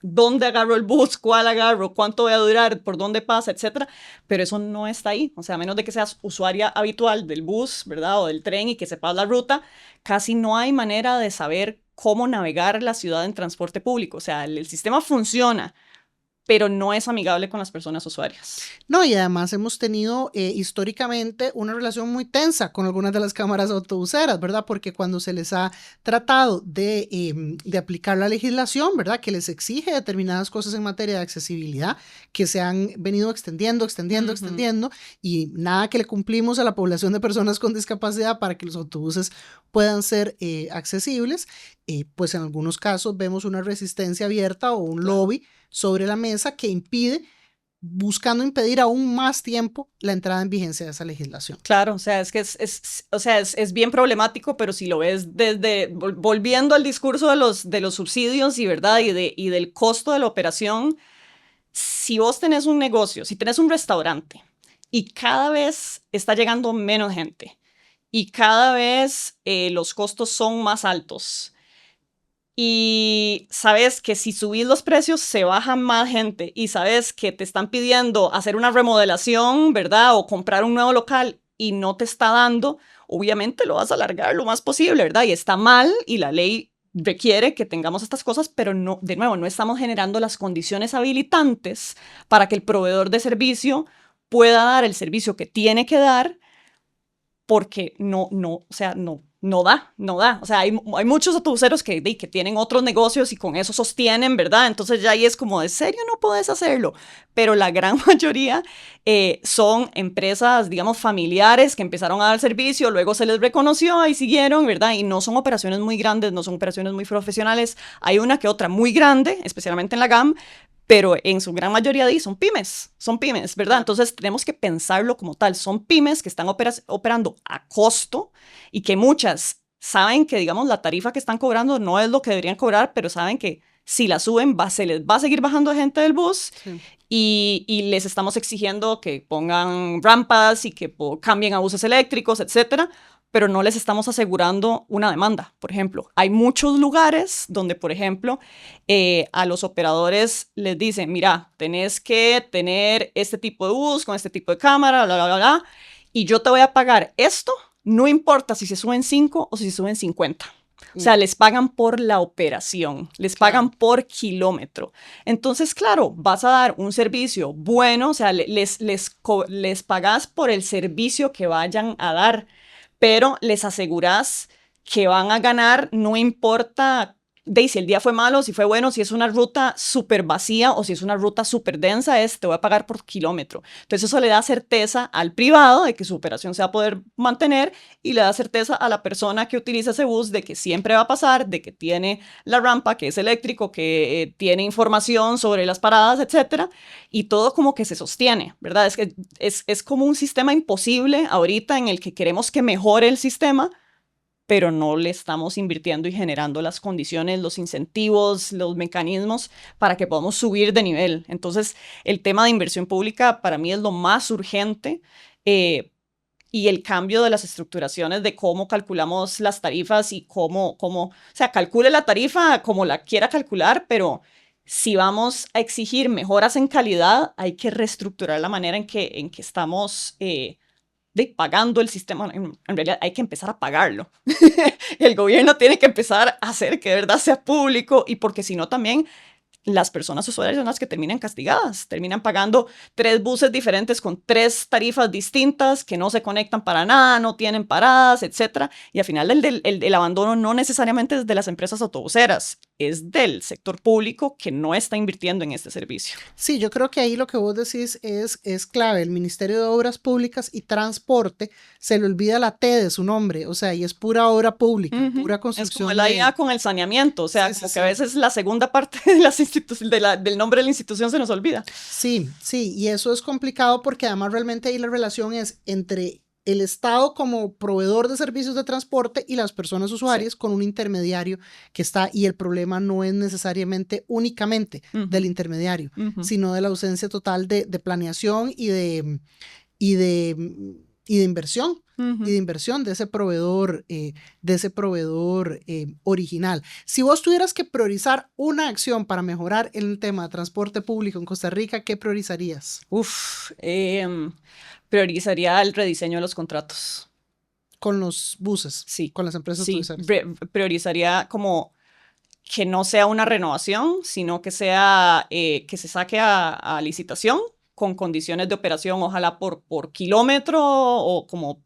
dónde agarro el bus, cuál agarro, cuánto voy a durar, por dónde pasa, etcétera, pero eso no está ahí. O sea, a menos de que seas usuaria habitual del bus, ¿verdad? O del tren y que sepas la ruta, casi no hay manera de saber cómo navegar la ciudad en transporte público. O sea, el sistema funciona, pero no es amigable con las personas usuarias. No, y además hemos tenido históricamente una relación muy tensa con algunas de las cámaras autobuseras, ¿verdad? Porque cuando se les ha tratado de aplicar la legislación, ¿verdad? Que les exige determinadas cosas en materia de accesibilidad, que se han venido extendiendo, y nada que le cumplimos a la población de personas con discapacidad para que los autobuses puedan ser accesibles, pues en algunos casos vemos una resistencia abierta o un lobby sobre la mesa que impide, buscando impedir aún más tiempo la entrada en vigencia de esa legislación. Claro, o sea, es que es bien problemático, pero si lo ves desde, volviendo al discurso de los subsidios y, ¿verdad? Y del costo de la operación, si vos tenés un negocio, si tenés un restaurante y cada vez está llegando menos gente y cada vez los costos son más altos, y sabes que si subís los precios se baja más gente y sabes que te están pidiendo hacer una remodelación, ¿verdad? O comprar un nuevo local y no te está dando, obviamente lo vas a alargar lo más posible, ¿verdad? Y está mal y la ley requiere que tengamos estas cosas, pero no, de nuevo, no estamos generando las condiciones habilitantes para que el proveedor de servicio pueda dar el servicio que tiene que dar, porque o sea, no da. O sea, hay muchos autobuseros que tienen otros negocios y con eso sostienen, ¿verdad? Entonces ya ahí es como, ¿de serio no puedes hacerlo? Pero la gran mayoría son empresas, digamos, familiares que empezaron a dar servicio, luego se les reconoció y siguieron, ¿verdad? Y no son operaciones muy grandes, no son operaciones muy profesionales. Hay una que otra muy grande, especialmente en la GAM, pero en su gran mayoría son pymes, ¿verdad? Entonces tenemos que pensarlo como tal. Son pymes que están operando a costo y que muchas saben que, digamos, la tarifa que están cobrando no es lo que deberían cobrar, pero saben que si la suben se les va a seguir bajando gente del bus. Sí. Y les estamos exigiendo que pongan rampas y que cambien a buses eléctricos, etcétera, pero no les estamos asegurando una demanda. Por ejemplo, hay muchos lugares donde, por ejemplo, a los operadores les dicen, mira, tenés que tener este tipo de bus con este tipo de cámara, bla, bla, bla, bla, y yo te voy a pagar esto, no importa si se suben 5 o si se suben 50. O sea, les pagan por la operación, les pagan por kilómetro. Entonces, claro, vas a dar un servicio bueno, o sea, les pagas por el servicio que vayan a dar, pero les aseguras que van a ganar, no importa si el día fue malo, si fue bueno, si es una ruta súper vacía o si es una ruta súper densa, te voy a pagar por kilómetro. Entonces eso le da certeza al privado de que su operación se va a poder mantener y le da certeza a la persona que utiliza ese bus de que siempre va a pasar, de que tiene la rampa, que es eléctrico, que tiene información sobre las paradas, etcétera, y todo como que se sostiene, ¿verdad? Es que es como un sistema imposible ahorita en el que queremos que mejore el sistema, pero no le estamos invirtiendo y generando las condiciones, los incentivos, los mecanismos para que podamos subir de nivel. Entonces, el tema de inversión pública para mí es lo más urgente, y el cambio de las estructuraciones de cómo calculamos las tarifas y o sea, calcule la tarifa como la quiera calcular, pero si vamos a exigir mejoras en calidad, hay que reestructurar la manera en que estamos pagando el sistema. En realidad hay que empezar a pagarlo. El gobierno tiene que empezar a hacer que de verdad sea público, y porque si no también las personas usuarias son las que terminan castigadas, terminan pagando 3 buses diferentes con 3 tarifas distintas que no se conectan para nada, no tienen paradas, etcétera. Y al final el abandono no necesariamente es de las empresas autobuseras, es del sector público que no está invirtiendo en este servicio. Sí, yo creo que ahí lo que vos decís es clave. El Ministerio de Obras Públicas y Transporte se le olvida la T de su nombre, o sea, y es pura obra pública, pura construcción. Es como la IA con el saneamiento, o sea, como que a veces la segunda parte de las del nombre de la institución se nos olvida. Sí, y eso es complicado porque además realmente ahí la relación es entre el Estado como proveedor de servicios de transporte y las personas usuarias con un intermediario que está, y el problema no es necesariamente únicamente del intermediario, sino de la ausencia total de planeación y de inversión. Y de inversión de ese proveedor, original. Si vos tuvieras que priorizar una acción para mejorar el tema de transporte público en Costa Rica, ¿qué priorizarías? Priorizaría el rediseño de los contratos. Con los buses, sí, con las empresas sí. autobuseras. Priorizaría como que no sea una renovación, sino que sea que se saque a licitación con condiciones de operación, ojalá por kilómetro o como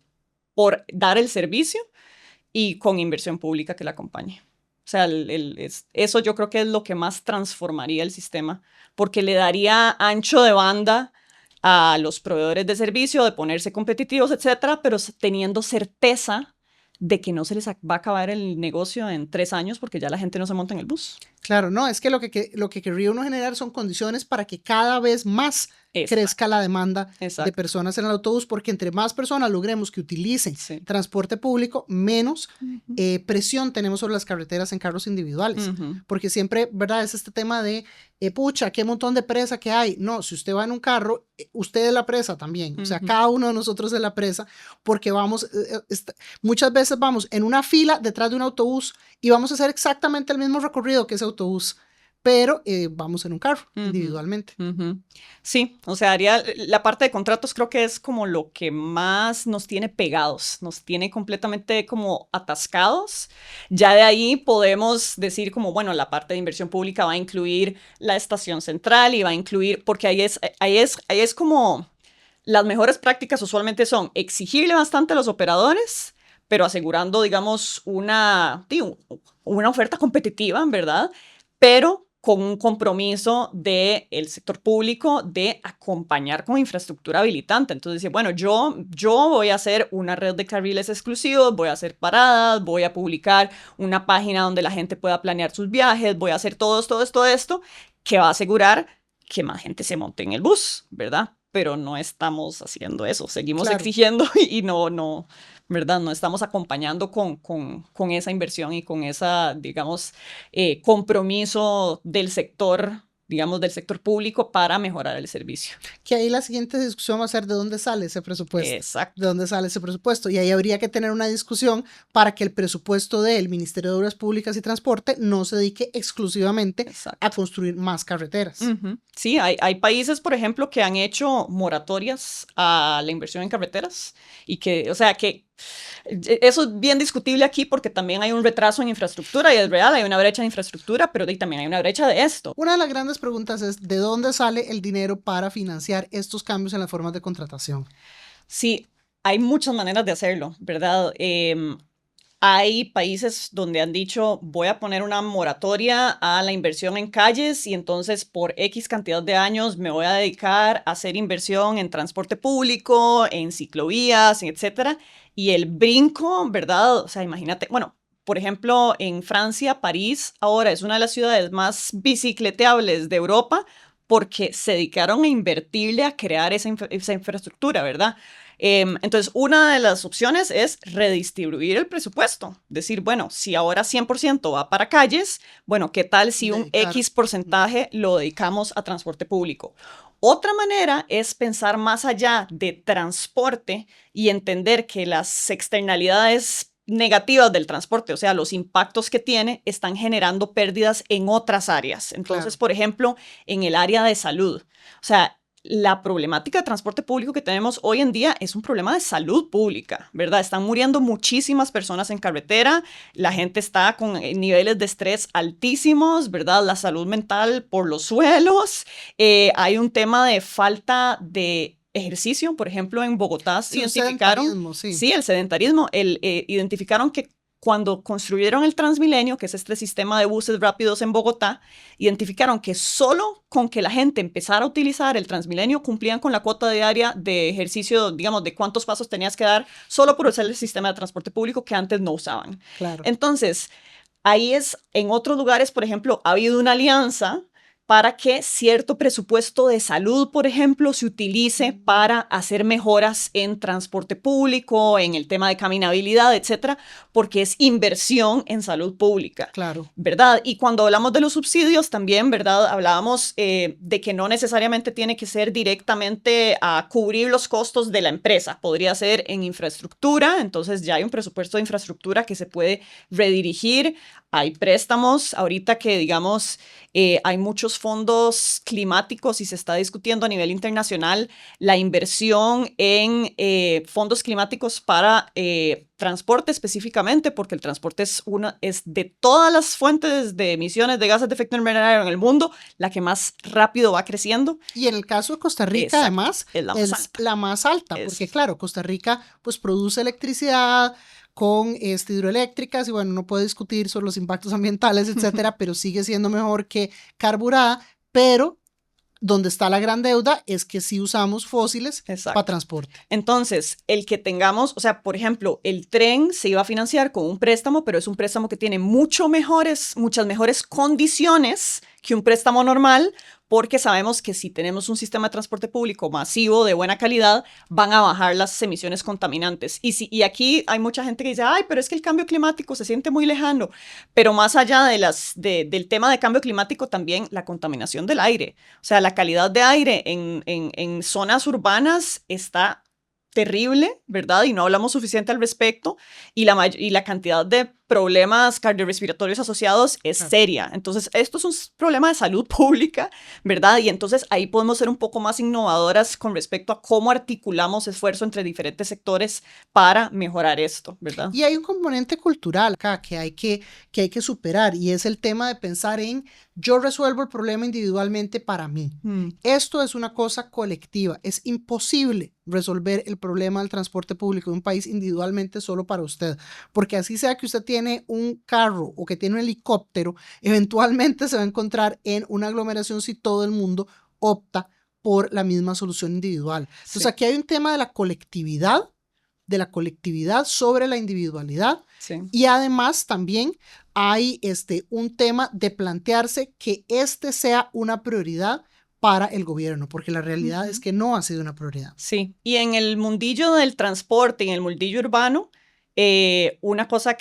por dar el servicio y con inversión pública que la acompañe. O sea, eso yo creo que es lo que más transformaría el sistema, porque le daría ancho de banda a los proveedores de servicio de ponerse competitivos, etcétera, pero teniendo certeza de que no se les va a acabar el negocio en 3 años porque ya la gente no se monta en el bus. Claro, no, es que lo que querría uno generar son condiciones para que cada vez más crezca la demanda de personas en el autobús, porque entre más personas logremos que utilicen transporte público, menos presión tenemos sobre las carreteras en carros individuales, porque siempre, ¿verdad? Es este tema de, pucha, qué montón de presa que hay. No, si usted va en un carro, usted es la presa también, o sea, cada uno de nosotros es la presa, porque vamos, muchas veces vamos en una fila detrás de un autobús y vamos a hacer exactamente el mismo recorrido que ese autobús, pero vamos en un carro individualmente. Sí, o sea, la parte de contratos creo que es como lo que más nos tiene pegados, nos tiene completamente como atascados. Ya de ahí podemos decir como, bueno, la parte de inversión pública va a incluir la estación central y va a incluir, porque ahí es como, las mejores prácticas usualmente son exigirle bastante a los operadores, pero asegurando, digamos, una oferta competitiva, ¿verdad? Pero con un compromiso del sector público de acompañar con infraestructura habilitante. Entonces, dice, bueno, yo voy a hacer una red de carriles exclusivos, voy a hacer paradas, voy a publicar una página donde la gente pueda planear sus viajes, voy a hacer todo esto, que va a asegurar que más gente se monte en el bus, ¿verdad? Pero no estamos haciendo eso, seguimos exigiendo y no, ¿verdad? No estamos acompañando con esa inversión y con esa, digamos, compromiso del sector, digamos, del sector público para mejorar el servicio. Que ahí la siguiente discusión va a ser de dónde sale ese presupuesto. Exacto. De dónde sale ese presupuesto. Y ahí habría que tener una discusión para que el presupuesto del Ministerio de Obras Públicas y Transporte no se dedique exclusivamente a construir más carreteras. Sí, hay países, por ejemplo, que han hecho moratorias a la inversión en carreteras y que, o sea, que eso es bien discutible aquí porque también hay un retraso en infraestructura y es real, hay una brecha de infraestructura, pero también hay una brecha de esto. Una de las grandes preguntas es, ¿de dónde sale el dinero para financiar estos cambios en las formas de contratación? Sí, hay muchas maneras de hacerlo, ¿verdad? Hay países donde han dicho, voy a poner una moratoria a la inversión en calles y entonces por X cantidad de años me voy a dedicar a hacer inversión en transporte público, en ciclovías, etcétera. Y el brinco, ¿verdad? O sea, imagínate, bueno, por ejemplo, en Francia, París ahora es una de las ciudades más bicicleteables de Europa porque se dedicaron a invertirle a crear esa infraestructura, ¿verdad? Entonces, una de las opciones es redistribuir el presupuesto. Decir, bueno, si ahora 100% va para calles, bueno, ¿qué tal si un X porcentaje lo dedicamos a transporte público? Otra manera es pensar más allá de transporte y entender que las externalidades negativas del transporte, o sea, los impactos que tiene, están generando pérdidas en otras áreas. Entonces, por ejemplo, en el área de salud. O sea, la problemática de transporte público que tenemos hoy en día es un problema de salud pública, ¿verdad? Están muriendo muchísimas personas en carretera, la gente está con niveles de estrés altísimos, ¿verdad? La salud mental por los suelos, hay un tema de falta de ejercicio, por ejemplo, en Bogotá sí, identificaron, el sedentarismo, identificaron que cuando construyeron el Transmilenio, que es este sistema de buses rápidos en Bogotá, identificaron que solo con que la gente empezara a utilizar el Transmilenio cumplían con la cuota diaria de ejercicio, digamos, de cuántos pasos tenías que dar solo por usar el sistema de transporte público que antes no usaban. Claro. Entonces, ahí en otros lugares, por ejemplo, ha habido una alianza para que cierto presupuesto de salud, por ejemplo, se utilice para hacer mejoras en transporte público, en el tema de caminabilidad, etcétera, porque es inversión en salud pública. Claro. ¿Verdad? Y cuando hablamos de los subsidios también, ¿verdad? Hablábamos de que no necesariamente tiene que ser directamente a cubrir los costos de la empresa. Podría ser en infraestructura, entonces ya hay un presupuesto de infraestructura que se puede redirigir. Hay préstamos, ahorita que digamos hay muchos fondos climáticos y se está discutiendo a nivel internacional la inversión en fondos climáticos para transporte específicamente, porque el transporte es de todas las fuentes de emisiones de gases de efecto invernadero en el mundo, la que más rápido va creciendo. Y en el caso de Costa Rica, exacto, además, es la más alta, porque claro, Costa Rica pues produce electricidad con hidroeléctricas y bueno, no puedo discutir sobre los impactos ambientales, etcétera, pero sigue siendo mejor que carburada, pero donde está la gran deuda es que sí usamos fósiles para transporte. Entonces, el que tengamos, o sea, por ejemplo, el tren se iba a financiar con un préstamo, pero es un préstamo que tiene muchas mejores condiciones que un préstamo normal, porque sabemos que si tenemos un sistema de transporte público masivo de buena calidad, van a bajar las emisiones contaminantes. Y aquí hay mucha gente que dice, ay, pero es que el cambio climático se siente muy lejano. Pero más allá del tema de cambio climático, también la contaminación del aire. O sea, la calidad de aire en zonas urbanas está terrible, ¿verdad? Y no hablamos suficiente al respecto. Y la cantidad de problemas cardiorrespiratorios asociados es seria. Entonces, esto es un problema de salud pública, ¿verdad? Y entonces ahí podemos ser un poco más innovadoras con respecto a cómo articulamos esfuerzo entre diferentes sectores para mejorar esto, ¿verdad? Y hay un componente cultural acá que hay que superar, y es el tema de pensar en yo resuelvo el problema individualmente para mí. Esto es una cosa colectiva. Es imposible resolver el problema del transporte público de un país individualmente solo para usted, porque así sea que usted tiene un carro o que tiene un helicóptero, eventualmente se va a encontrar en una aglomeración si todo el mundo opta por la misma solución individual. Entonces sí, aquí hay un tema de la colectividad sobre la individualidad. Sí. Y además también hay un tema de plantearse que sea una prioridad para el gobierno, porque la realidad es que no ha sido una prioridad. Sí, y en el mundillo del transporte y en el mundillo urbano, una cosa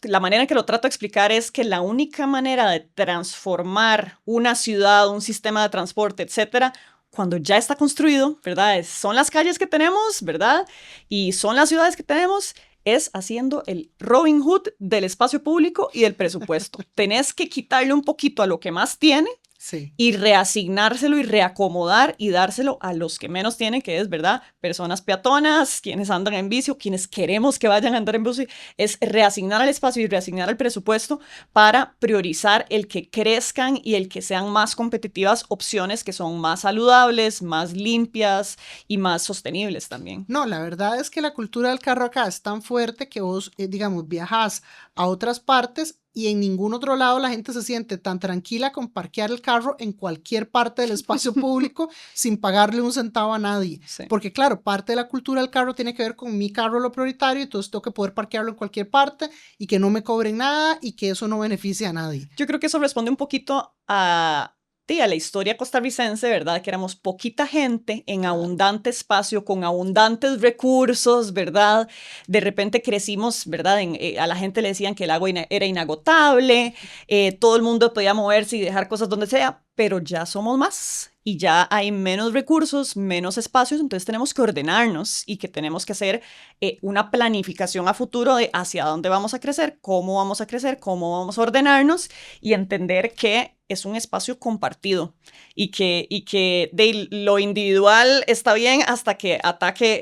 la manera en que lo trato de explicar es que la única manera de transformar una ciudad, un sistema de transporte, etcétera, cuando ya está construido, ¿verdad? Son las calles que tenemos, ¿verdad? Y son las ciudades que tenemos, es haciendo el Robin Hood del espacio público y del presupuesto. Tenés que quitarle un poquito a lo que más tiene. Sí. Y reasignárselo y reacomodar y dárselo a los que menos tienen, que es, ¿verdad? Personas peatonas, quienes andan en bici, quienes queremos que vayan a andar en bici. Es reasignar al espacio y reasignar al presupuesto para priorizar el que crezcan y el que sean más competitivas opciones que son más saludables, más limpias y más sostenibles también. No, la verdad es que la cultura del carro acá es tan fuerte que vos, digamos, viajás a otras partes y en ningún otro lado la gente se siente tan tranquila con parquear el carro en cualquier parte del espacio público sin pagarle un centavo a nadie. Sí. Porque claro, parte de la cultura del carro tiene que ver con mi carro lo prioritario, entonces tengo que poder parquearlo en cualquier parte y que no me cobren nada y que eso no beneficie a nadie. Yo creo que eso responde un poquito a la historia costarricense, ¿verdad? Que éramos poquita gente en abundante espacio, con abundantes recursos, ¿verdad? De repente crecimos, ¿verdad? A la gente le decían que el agua era inagotable, todo el mundo podía moverse y dejar cosas donde sea, pero ya somos más y ya hay menos recursos, menos espacios, entonces tenemos que ordenarnos y que tenemos que hacer una planificación a futuro de hacia dónde vamos a crecer, cómo vamos a ordenarnos y entender que es un espacio compartido y que de lo individual está bien hasta que ataque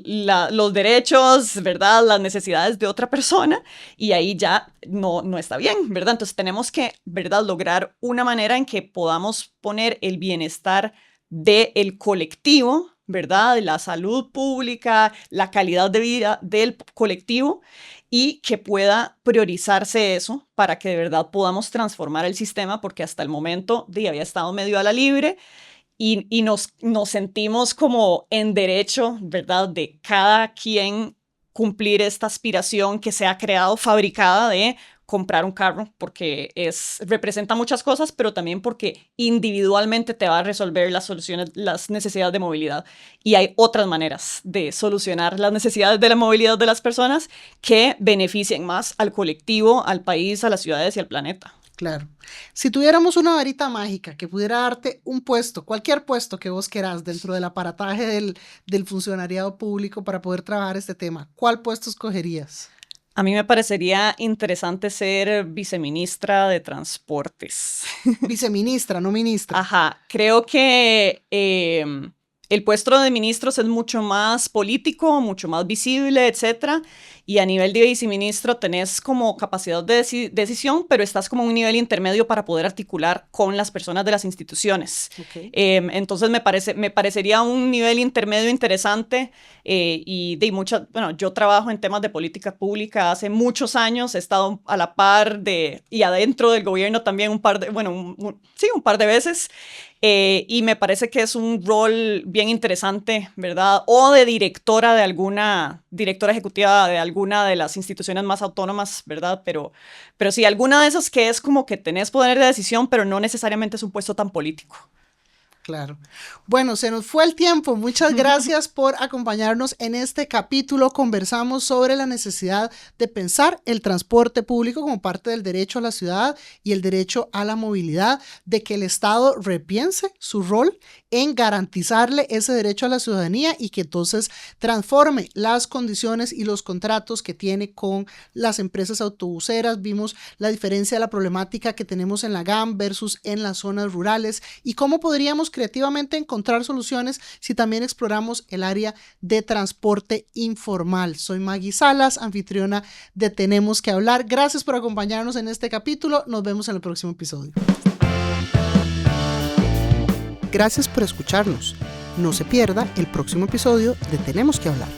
los derechos, ¿verdad? Las necesidades de otra persona y ahí ya no está bien, ¿verdad? Entonces tenemos que, ¿verdad? Lograr una manera en que podamos poner el bienestar del colectivo, ¿verdad? De la salud pública, la calidad de vida del colectivo y que pueda priorizarse eso para que de verdad podamos transformar el sistema, porque hasta el momento había estado medio a la libre y nos sentimos como en derecho, ¿verdad? De cada quien cumplir esta aspiración que se ha creado, fabricada de comprar un carro porque representa muchas cosas, pero también porque individualmente te va a resolver las necesidades de movilidad. Y hay otras maneras de solucionar las necesidades de la movilidad de las personas que beneficien más al colectivo, al país, a las ciudades y al planeta. Claro. Si tuviéramos una varita mágica que pudiera darte un puesto, cualquier puesto que vos querás dentro del aparataje del funcionariado público para poder trabajar este tema, ¿cuál puesto escogerías? A mí me parecería interesante ser viceministra de Transportes. Viceministra, no ministra. Ajá, creo que el puesto de ministros es mucho más político, mucho más visible, etcétera. Y a nivel de viceministro tenés como capacidad de decisión, pero estás como en un nivel intermedio para poder articular con las personas de las instituciones. Okay. Entonces me parecería un nivel intermedio interesante y bueno, yo trabajo en temas de política pública hace muchos años, he estado a la par y adentro del gobierno también un par de veces. Y me parece que es un rol bien interesante, ¿verdad? O de directora ejecutiva de alguna de las instituciones más autónomas, ¿verdad? Pero sí, alguna de esas que es como que tenés poder de decisión, pero no necesariamente es un puesto tan político. Claro. Bueno, se nos fue el tiempo. Muchas gracias por acompañarnos en este capítulo. Conversamos sobre la necesidad de pensar el transporte público como parte del derecho a la ciudad y el derecho a la movilidad, de que el Estado repiense su rol en garantizarle ese derecho a la ciudadanía y que entonces transforme las condiciones y los contratos que tiene con las empresas autobuseras. Vimos la diferencia de la problemática que tenemos en la GAM versus en las zonas rurales y cómo podríamos creativamente encontrar soluciones si también exploramos el área de transporte informal. Soy Maggie Salas, anfitriona de Tenemos que Hablar. Gracias por acompañarnos en este capítulo. Nos vemos en el próximo episodio. Gracias por escucharnos. No se pierda el próximo episodio de Tenemos que Hablar.